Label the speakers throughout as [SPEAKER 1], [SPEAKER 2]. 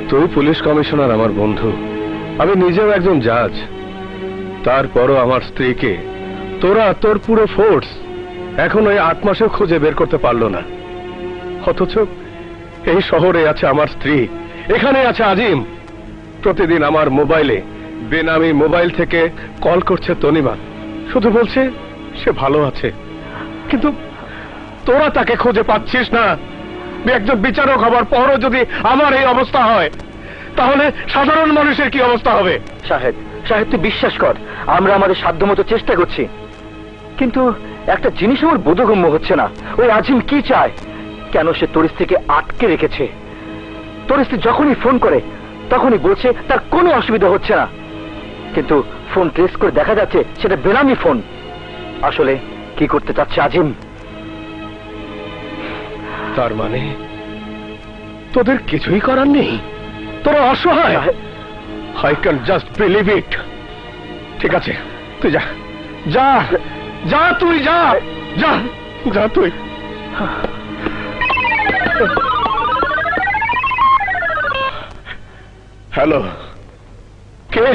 [SPEAKER 1] তুই police commissioner, আমার বন্ধু, আমি নিজেও একজন জাজ। তারপরও আমার স্ত্রীকে তোরা, তোর পুরো ফোর্স এখন ওই 8 মাসেও খুঁজে বের করতে পারলো না। অথচ এই শহরে আছে আমার স্ত্রী, এখানে আছে আজিম। প্রতিদিন আমার মোবাইলে বেনামি মোবাইল থেকে কল করছে তনিমা, শুধু বলছে সে ভালো আছে। কিন্তু তোরা তাকে খুঁজে পাচ্ছিস না। একজন বিচারক হবার পরও যদি আমার এই অবস্থা হয়, তাহলে সাধারণ মানুষের কি অবস্থা হবে?
[SPEAKER 2] শাহেদ, তুই বিশ্বাস কর, আমরা আমাদের সাধ্যমতো চেষ্টা করছি, কিন্তু একটা জিনিস আমার বোধগম্য হচ্ছে না। ওই আজিম কি চায়? কেন সে তোর স্ত্রীকে আটকে রেখেছে? তোর স্ত্রী যখনই ফোন করে তখনই বলছে তার কোনো অসুবিধা হচ্ছে না, কিন্তু ফোন ট্রেস করে দেখা যাচ্ছে সেটা বেনামি ফোন। আসলে কি করতে চাচ্ছে আজিম?
[SPEAKER 1] তার মানে তোদের কিছুই করার নেই, তোরা অসহায়। I can just believe it. ঠিক আছে, তুই যা যা যা, তুই যা যা যা তুই। হ্যালো, কে?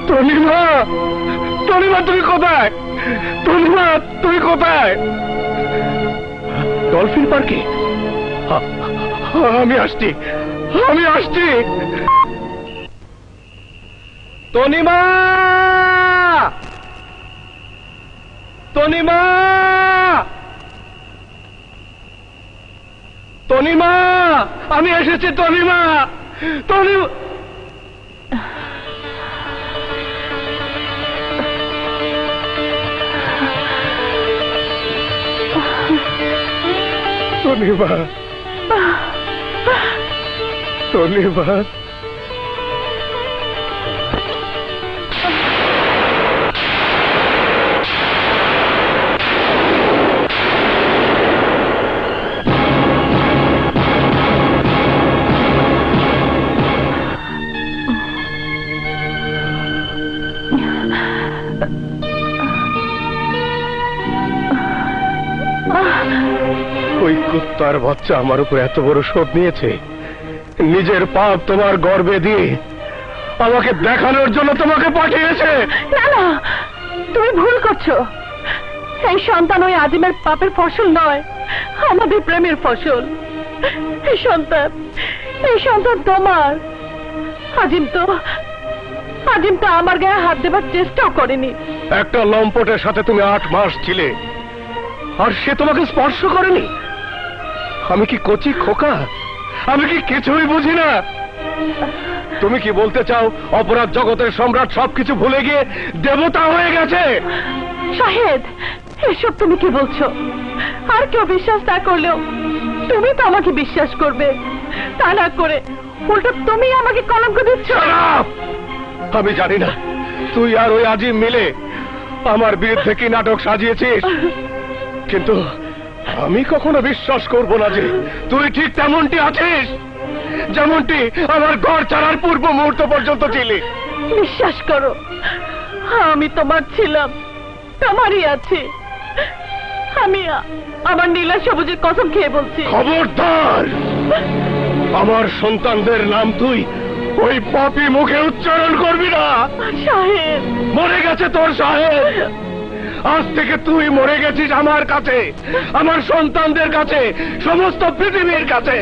[SPEAKER 1] তনিমা, তনিমা তুমি কোথায়? তনিমা তুমি কোথায়? ডলফিন পার্কে? আমি আসছি, আমি আসছি। তনিমা, তনিমা, তনিমা, আমি এসেছি। তনিমা, তনিমা। তনিমা, তনিমা, ওই কুত্তার বাচ্চা আমার উপর এত বড় শোধ নিয়েছে। নিজের পাপ তোমার গর্বে দিয়ে আমাকে দেখানোর জন্য তোমাকে পাঠিয়েছে।
[SPEAKER 3] না না, তুমি ভুল করছো। এই সন্তান ওই আজিমের পাপের ফসল নয়, আমাদের প্রেমের ফসল। এই সন্তান তোমার। আজিম তো আমার গায়ে হাত দেবার চেষ্টাও করেনি।
[SPEAKER 1] একটা লম্পটের সাথে তুমি 8 মাস ছিলে, আর সে তোমাকে স্পর্শ করেনি? আমি কি কচি খোকা? আমি কি কিছুই বুঝি না? তুমি কি বলতে চাও অপরাধ জগতের সম্রাট সবকিছু ভুলে গিয়ে দেবতা হয়ে গেছে?
[SPEAKER 3] শাহেদ, এসব তুমি কি বলছো? আর কেউ বিশ্বাস না করলেও তুমি তো আমাকে বিশ্বাস করবে। তা না করে উল্টো তুমি আমাকে কলঙ্ক দিচ্ছ।
[SPEAKER 1] আমি জানি না তুই আর ওই আজিম মিলে আমার বিরুদ্ধে কি নাটক সাজিয়েছিস, কিন্তু আমি কখনো বিশ্বাস করব না যে তুই ঠিক তেমনটি আছিস যেমনটি আমার ঘর ছাড়ার পূর্ব মুহূর্ত পর্যন্ত ছিলি।
[SPEAKER 3] বিশ্বাস করো, আমি তোমার ছিলাম, তোমারই আছি। আমি আমার নীলা সবুজের কসম খেয়ে বলছি।
[SPEAKER 1] খবরদার! আমার সন্তানদের নাম তুই ওই পাপী মুখে উচ্চারণ করবি না।
[SPEAKER 3] শাহেদ,
[SPEAKER 1] মরে গেছে তোর সাহেব। আজ থেকে তুই মরে গেছিস আমার কাছে, আমার সন্তানদের কাছে, সমস্ত পৃথিবীর কাছে।